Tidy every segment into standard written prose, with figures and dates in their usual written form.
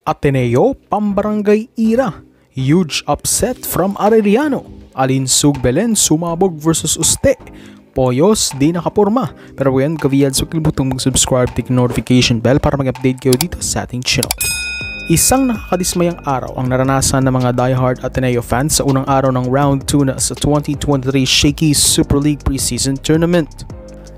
Ateneo Pambarangay Ira, huge upset from Arellano. Alinsug Belen sumabog versus Uste. Poyos di nakaporma. Pero ngayon kaviyad so kilibutong mag-subscribe, take notification bell para mag-update kayo dito sa ating channel. Isang nakakadismayang araw ang naranasan ng mga diehard Ateneo fans sa unang araw ng round 2 na sa 2023 Shaky Super League Preseason Tournament.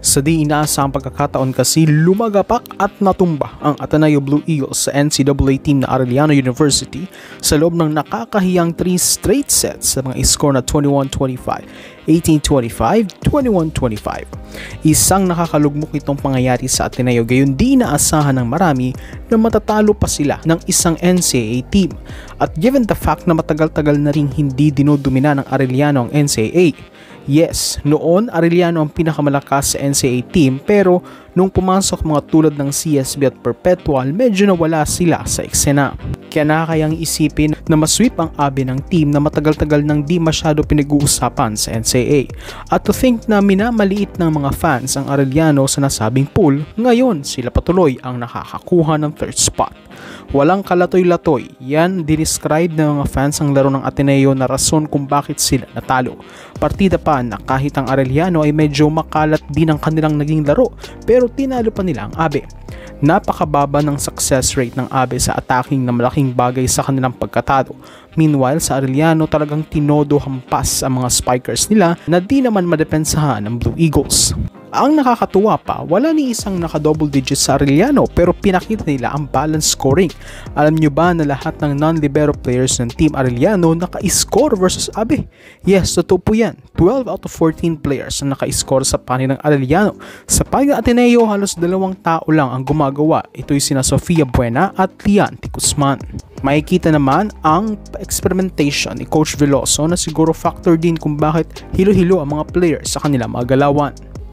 Sa di inaasahang pagkakataon kasi lumagapak at natumba ang Ateneo Blue Eagles sa NCAA team na Arellano University sa loob ng nakakahiyang 3 straight sets sa mga score na 21-25, 18-25, 21-25. Isang nakakalugmok itong pangyayari sa Ateneo gayon di inaasahan ng marami na matatalo pa sila ng isang NCAA team. At given the fact na matagal-tagal na ring hindi dinodumina ng Arellano ang NCAA, yes, noon Arellano ang pinakamalakas sa NCAA team pero nung pumasok mga tulad ng CSB at Perpetual medyo nawala sila sa eksena. Kaya nakakayang isipin na masweep ang abe ng team na matagal-tagal nang di masyado pinag-uusapan sa NCAA. At to think na minamaliit ng mga fans ang Arellano sa nasabing pool, ngayon sila patuloy ang nakakakuha ng third spot. Walang kalatoy-latoy, yan dinescribe ng mga fans ang laro ng Ateneo na rason kung bakit sila natalo. Partida pa na kahit ang Arellano ay medyo makalat din ang kanilang naging laro pero tinalo pa nila ang abe. Napakababa ng success rate ng abe sa attacking na malaking bagay sa kanilang pagkatalo. Meanwhile sa Arellano talagang tinodo hampas ang mga spikers nila na di naman madepensahan ng Blue Eagles. Ang nakakatuwa pa, wala ni isang naka-double digits sa Arellano pero pinakita nila ang balance scoring. Alam nyo ba na lahat ng non-libero players ng Team Arellano naka-score versus Abe? Yes, totoo po yan. 12 out of 14 players ang naka-score sa panig ng Arellano. Sa panig ng Ateneo, halos 2 tao lang ang gumagawa. Ito'y sina Sofia Buena at Lian Ticusman. Makikita naman ang experimentation ni Coach Veloso na siguro factor din kung bakit hilo-hilo ang mga players sa kanilang mga galawan.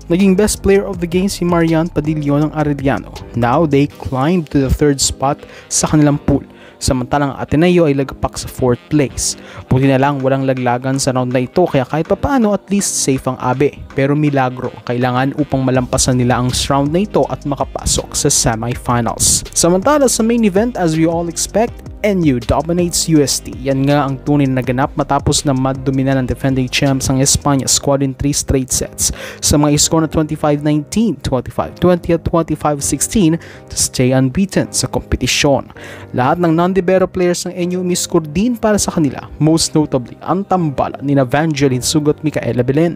Naging best player of the game si Marian Padillo ng Arellano. Now they climbed to the 3rd spot sa kanilang pool. Samantalang Ateneo ay lagapak sa 4th place. Buti na lang walang laglagan sa round na ito kaya kahit papaano at least safe ang abe. Pero milagro kailangan upang malampasan nila ang round na ito at makapasok sa semifinals. Samantala sa main event, as we all expect, NU dominates UST. Yan nga ang tunay na naganap matapos na maddomina ng defending champs ang Espanya squad in 3 straight sets sa mga score na 25-19, 25-20 at 25-16 to stay unbeaten sa kompetisyon. Lahat ng non-libero players ng NU umiscore din para sa kanila, most notably ang tambala ni Evangeline Sugot Micaela Belen,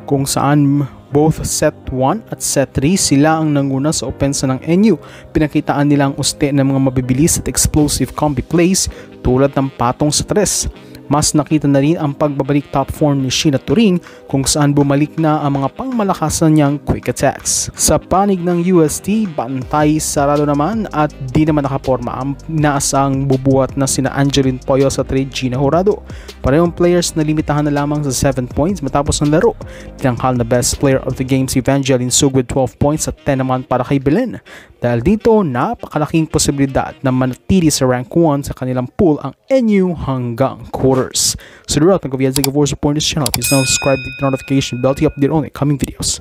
kung saan both set 1 at set 3 sila ang nanguna sa opensa ng NU. Pinakitaan nila ang uste ng mga mabibilis at explosive combi plays tulad ng patong sa 3. Mas nakita na rin ang pagbabalik top form ni Sheena Turing kung saan bumalik na ang mga pangmalakasan niyang quick attacks. Sa panig ng UST, bantay sarado naman at di naman nakaporma ang inaasang bubuhat na sina Angeline Poyos at Regina Horado. Parehong players na limitahan na lamang sa 7 points matapos ng laro. Tinanghal na best player of the game si Evangeline Sug with 12 points at 10 naman para kay Belen. Dahil dito, napakalaking posibilidad na manatili sa rank 1 sa kanilang pool ang NU hanggang quarters. So, the route ng Kaviyad Zigavor support this channel. Please now subscribe, click the notification bell to update on the coming videos.